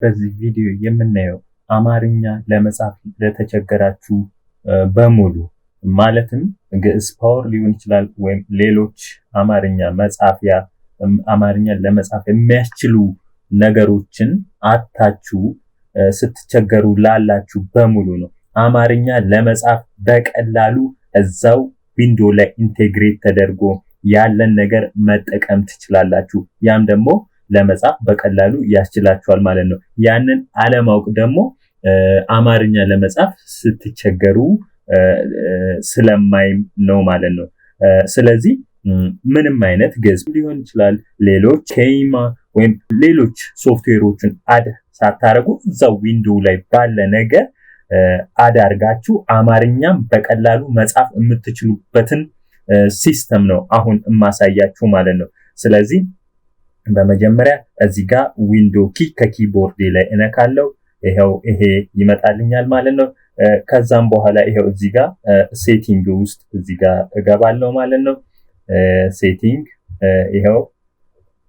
በዚህ ቪዲዮ የምናየው አማርኛ ለመጻፍ ለተቸገራችሁ በሙሉ ማለትም ግዕዝ ፓወር ሊሆን ይችላል ወይም ሌሎች አማርኛ መጻፊያ አማርኛ ለመጻፍ የሚያስችሉ ነገሮችን አታችሁ ስትቸገሩ ላላችሁ በሙሉ ነው። አማርኛ ለመጻፍ በቀላሉ እዛው ዊንዶ ላይ ኢንቴግሬት ተደርጎ ያለን ነገር መጠቀም ትችላላችሁ። ያም ደግሞ ለመጻፍ በቀላሉ ያስችላችኋል ማለት ነው። ያንን አለማወቅ ደግሞ አማርኛ ለመጻፍ ስትቸገሩ ስለማይም ነው ማለት ነው። ስለዚህ ምንም አይነት ግዕዝ ሊሆን ይችላል ሌሎች ኬይማ ወይም ሌሎች ሶፍትዌሮችን አድ ሳታረጉ እዛው ዊንዶው ላይ ባለ ነገር አድ አድርጋችሁ አማርኛም በቀላሉ መጻፍ የምትችሉበትን ሲስተም ነው አሁን ማሳያችሁ ማለት ነው። ስለዚህ በመጀመሪያ እዚህ ጋር ዊንዶ ኪ ከኪቦርድ ላይ እነካለሁ። ይሄው ይሄ ይመጣልኛል ማለት ነው። ከዛም በኋላ ይሄው እዚህ ጋር ሴቲንግ ውስጥ እዚህ ጋር እገባለሁ ማለት ነው። ሴቲንግ ይሄው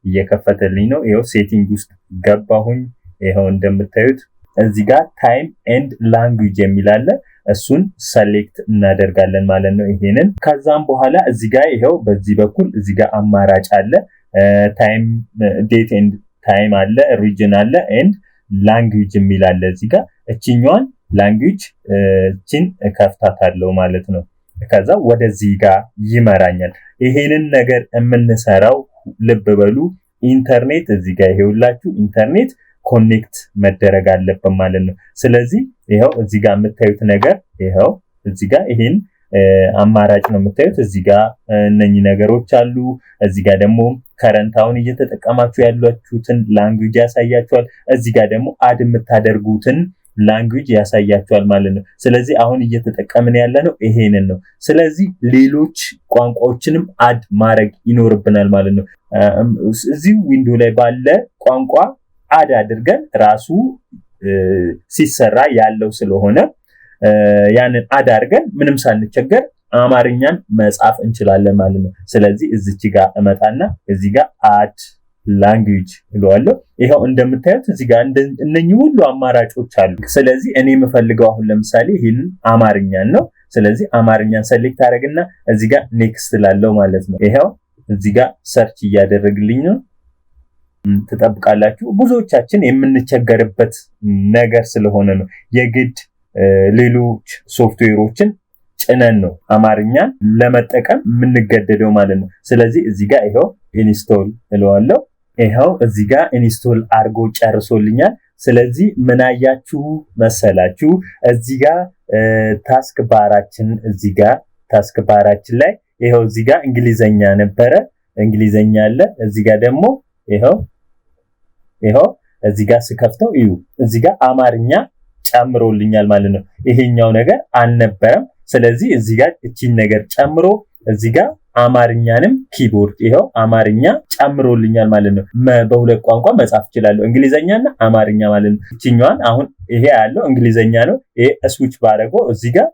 እየከፈተልኝ ነው። ይሄው ሴቲንግ ውስጥ ገባሁኝ። ይሄው እንደምታዩት እዚህ ጋር ታይም ኤንድ ላንጉዌጅ የሚል አለ። እሱን ሰሌክት እናደርጋለን ማለት ነው ይሄንን። ከዛም በኋላ እዚህ ጋር ይሄው በዚህ በኩል እዚህ ጋር አማራጭ አለ። ታይም ዴት ኤንድ ታይም አለ፣ ሪጅን አለ ኤንድ ላንጉዌጅ የሚል አለ። እዚህ ጋር እቺኛዋን ላንጉዌጅ እቺን ከፍታታለሁ ማለት ነው። ከዛ ወደዚህ ጋር ይመራኛል። ይሄንን ነገር የምንሰራው ልብ በሉ ኢንተርኔት እዚህ ጋር ይሄውላችሁ ኢንተርኔት ኮኔክት መደረግ አለበት ማለት ነው። ስለዚህ ይሄው እዚህ ጋር የምታዩት ነገር ይሄው እዚህ ጋር ይሄን አማራጭ ነው የምታዩት። እዚህ ጋር እነኚህ ነገሮች አሉ። እዚህ ጋር ደግሞ ከረንታውን እየተጠቀማችሁ ያላችሁትን ላንጉዌጅ ያሳያችኋል። እዚህ ጋር ደግሞ አድ የምታደርጉትን ላንጉዌጅ ያሳያችኋል ማለት ነው። ስለዚህ አሁን እየተጠቀምን ያለነው ይሄንን ነው። ስለዚህ ሌሎች ቋንቋዎችንም አድ ማድረግ ይኖርብናል ማለት ነው። እዚህ ዊንዶው ላይ ባለ ቋንቋ አድ አድርገን ራሱ ሲሰራ ያለው ስለሆነ ያንን አድ አድርገን ምንም ሳንቸገር አማርኛን መጻፍ እንችላለን ማለት ነው። ስለዚህ እዚች ጋር እመጣና እዚህ ጋር አድ ላንጉዌጅ እለዋለሁ። ይሄው እንደምታዩት እዚህ ጋር እነኚህ ሁሉ አማራጮች አሉ። ስለዚህ እኔ የምፈልገው አሁን ለምሳሌ ይሄንን አማርኛን ነው። ስለዚህ አማርኛን ሰሌክት አደረግና እዚህ ጋር ኔክስት ላለው ማለት ነው። ይሄው እዚህ ጋር ሰርች እያደረግልኝ ነው። ትጠብቃላችሁ። ብዙዎቻችን የምንቸገርበት ነገር ስለሆነ ነው የግድ ሌሎች ሶፍትዌሮችን ጭነን ነው አማርኛን ለመጠቀም የምንገደደው ማለት ነው። ስለዚህ እዚህ ጋር ይሄው ኢንስቶል እለዋለሁ። ይሄው እዚህ ጋር ኢንስቶል አድርጎ ጨርሶልኛል። ስለዚህ ምን አያችሁ መሰላችሁ? እዚህ ጋር ታስክ ባራችን ላይ ይሄው እዚህ ጋር እንግሊዘኛ ነበረ፣ እንግሊዘኛ አለ። እዚህ ጋር ደግሞ ይሄው እዚህ ጋር ስከፍተው እዩ እዚህ ጋር አማርኛ ጨምሮልኛል ማለት ነው። ይሄኛው ነገር አልነበረም። ስለዚህ እዚህ ጋር እቺን ነገር ጨምሮ እዚህ ጋር አማርኛንም ኪቦርድ ይሄው አማርኛ ጨምሮልኛል ማለት ነው። በሁለት ቋንቋ መጻፍ እችላለሁ፣ እንግሊዘኛና አማርኛ ማለት ነው። እቺኛዋን አሁን ይሄ ያለው እንግሊዘኛ ነው። ይሄ ስዊች ባረገው እዚህ ጋር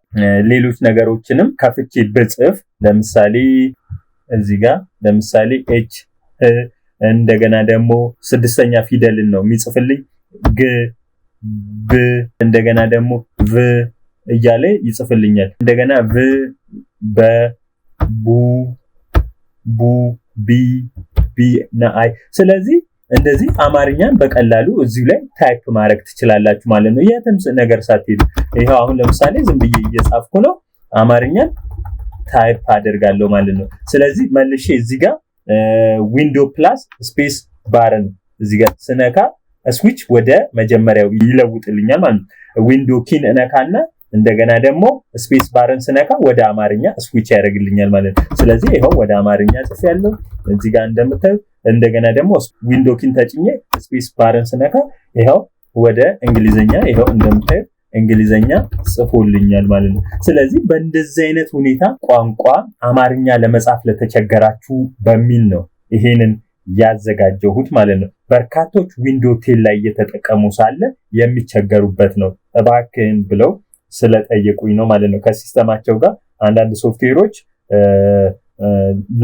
ሌሎች ነገሮችንም ከፍቼ ብጽፍ ለምሳሌ እዚህ ጋር ለምሳሌ ኤች እንደገና ደግሞ ስድስተኛ ፊደልን ነው የሚጽፍልኝ ግ ብ እንደገና ደግሞ ቭ እያለ ይጽፍልኛል። እንደገና ቭ በ ቡ ቢ ቢ ና አይ። ስለዚህ እንደዚህ አማርኛን በቀላሉ እዚህ ላይ ታይፕ ማድረግ ትችላላችሁ ማለት ነው የትም ነገር ሳትሄዱ። ይሄው አሁን ለምሳሌ ዝም ብዬ እየጻፍኩ ነው አማርኛን ታይፕ አደርጋለሁ ማለት ነው። ስለዚህ መልሼ እዚህ ጋር ዊንዶ ፕላስ ስፔስ ባርን እዚህ ጋር ስነካ ስዊች ወደ መጀመሪያው ይለውጥልኛል ማለት ነው። ዊንዶ ኪን እነካና እንደገና ደግሞ ስፔስ ባርን ስነካ ወደ አማርኛ ስዊች ያደርግልኛል ማለት ነው። ስለዚህ ይሄው ወደ አማርኛ ጽፌያለሁ እዚህ ጋር እንደምታዩት። እንደገና ደግሞ ዊንዶ ኪን ተጭኜ ስፔስ ባርን ስነካ ይሄው ወደ እንግሊዘኛ ይሄው እንደምታዩት እንግሊዘኛ ጽፎልኛል ማለት ነው። ስለዚህ በእንደዚህ አይነት ሁኔታ ቋንቋ አማርኛ ለመጻፍ ለተቸገራችሁ በሚል ነው ይሄንን ያዘጋጀሁት ማለት ነው። በርካቶች ዊንዶ 10 ላይ እየተጠቀሙ ሳለ የሚቸገሩበት ነው። እባክህን ብለው ስለጠየቁኝ ነው ማለት ነው። ከሲስተማቸው ጋር አንዳንድ ሶፍትዌሮች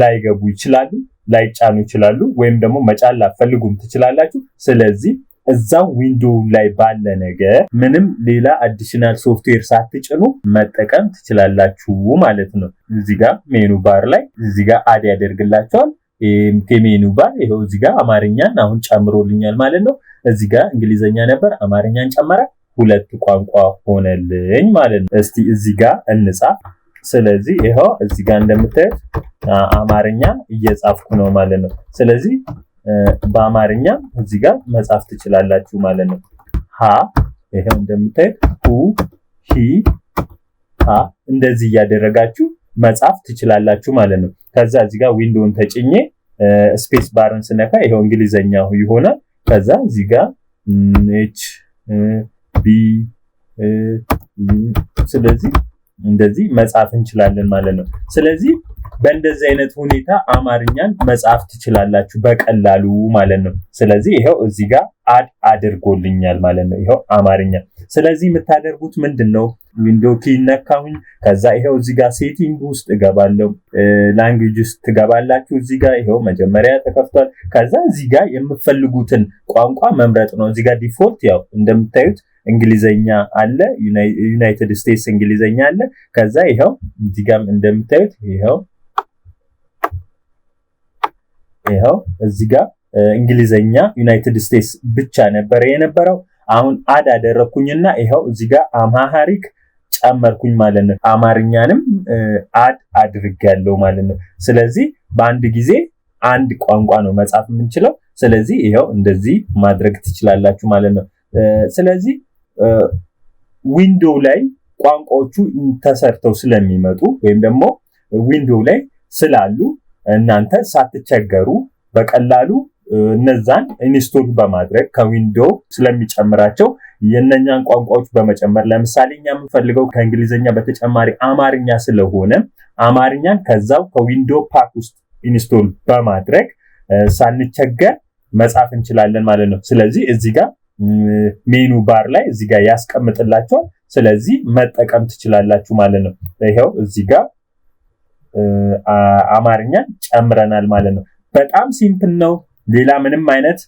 ላይገቡ ይችላሉ፣ ላይጫኑ ይችላሉ፣ ወይም ደግሞ መጫን ላትፈልጉም ትችላላችሁ። ስለዚህ እዛው ዊንዶው ላይ ባለ ነገር ምንም ሌላ አዲሽናል ሶፍትዌር ሳትጭኑ መጠቀም ትችላላችሁ ማለት ነው። እዚህ ጋር ሜኑ ባር ላይ እዚህ ጋር አድ ያደርግላችኋል። ከሜኑ ባር ይሄው እዚህ ጋር አማርኛን አሁን ጨምሮልኛል ማለት ነው። እዚህ ጋር እንግሊዘኛ ነበር አማርኛን ጨመረ፣ 2 ቋንቋ ሆነልኝ ማለት ነው። እስቲ እዚህ ጋር እንጻፍ። ስለዚህ ይሄው እዚህ ጋር እንደምታዩት አማርኛ እየጻፍኩ ነው ማለት ነው። ስለዚህ በአማርኛ እዚህ ጋር መጻፍ ትችላላችሁ ማለት ነው። ሀ ይሄው እንደምታዩት ሁ ሂ ሃ እንደዚህ እያደረጋችሁ መጻፍ ትችላላችሁ ማለት ነው። ከዛ እዚህ ጋር ዊንዶውን ተጭኜ ስፔስ ባርን ስነካ ይሄው እንግሊዘኛው ይሆናል። ከዛ እዚህ ጋር ኤች ቢ ስለዚህ እንደዚህ መጻፍ እንችላለን ማለት ነው። ስለዚህ በእንደዚህ አይነት ሁኔታ አማርኛን መጻፍ ትችላላችሁ በቀላሉ ማለት ነው። ስለዚህ ይሄው እዚህ ጋር አድ አድርጎልኛል ማለት ነው። ይሄው አማርኛ። ስለዚህ የምታደርጉት ምንድነው? ዊንዶው ኪ ነካሁኝ። ከዛ ይሄው እዚህ ጋር ሴቲንግ ውስጥ እገባለሁ። ላንጉዌጅ ውስጥ ትገባላችሁ። እዚህ ጋር ይሄው መጀመሪያ ተከፍቷል። ከዛ እዚህ ጋር የምትፈልጉትን ቋንቋ መምረጥ ነው። እዚህ ጋር ዲፎልት ያው እንደምታዩት እንግሊዘኛ አለ፣ ዩናይትድ ስቴትስ እንግሊዘኛ አለ። ከዛ ይሄው እዚህ ጋር እንደምታዩት ይሄው እዚህ ጋር እንግሊዘኛ ዩናይትድ ስቴትስ ብቻ ነበር የነበረው። አሁን አድ አደረኩኝና ይሄው እዚህ ጋር አማሃሪክ ጨመርኩኝ ማለት ነው። አማርኛንም አድ አድርጋለሁ ማለት ነው። ስለዚህ በአንድ ጊዜ አንድ ቋንቋ ነው መጻፍ የምንችለው። ስለዚህ ይሄው እንደዚህ ማድረግ ትችላላችሁ ማለት ነው። ስለዚህ ዊንዶው ላይ ቋንቋዎቹ ተሰርተው ስለሚመጡ ወይም ደግሞ ዊንዶው ላይ ስላሉ እናንተ ሳትቸገሩ በቀላሉ እነዛን ኢንስቶል በማድረግ ከዊንዶው ስለሚጨምራቸው የነኛን ቋንቋዎች በመጨመር ለምሳሌ እኛ የምንፈልገው ከእንግሊዘኛ በተጨማሪ አማርኛ ስለሆነ አማርኛን ከዛው ከዊንዶው ፓክ ውስጥ ኢንስቶል በማድረግ ሳንቸገር መጻፍ እንችላለን ማለት ነው። ስለዚህ እዚህ ጋር ሜኑ ባር ላይ እዚህ ጋር ያስቀምጥላችኋል። ስለዚህ መጠቀም ትችላላችሁ ማለት ነው። ይሄው እዚህ ጋር አማርኛን ጨምረናል ማለት ነው። በጣም ሲምፕል ነው። ሌላ ምንም አይነት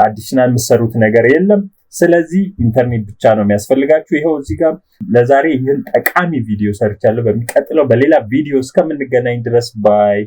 አዲሽናል የምትሰሩት ነገር የለም። ስለዚህ ኢንተርኔት ብቻ ነው የሚያስፈልጋችሁ። ይሄው እዚህ ጋር ለዛሬ ይህን ጠቃሚ ቪዲዮ ሰርቻለሁ። በሚቀጥለው በሌላ ቪዲዮ እስከምንገናኝ ድረስ ባይ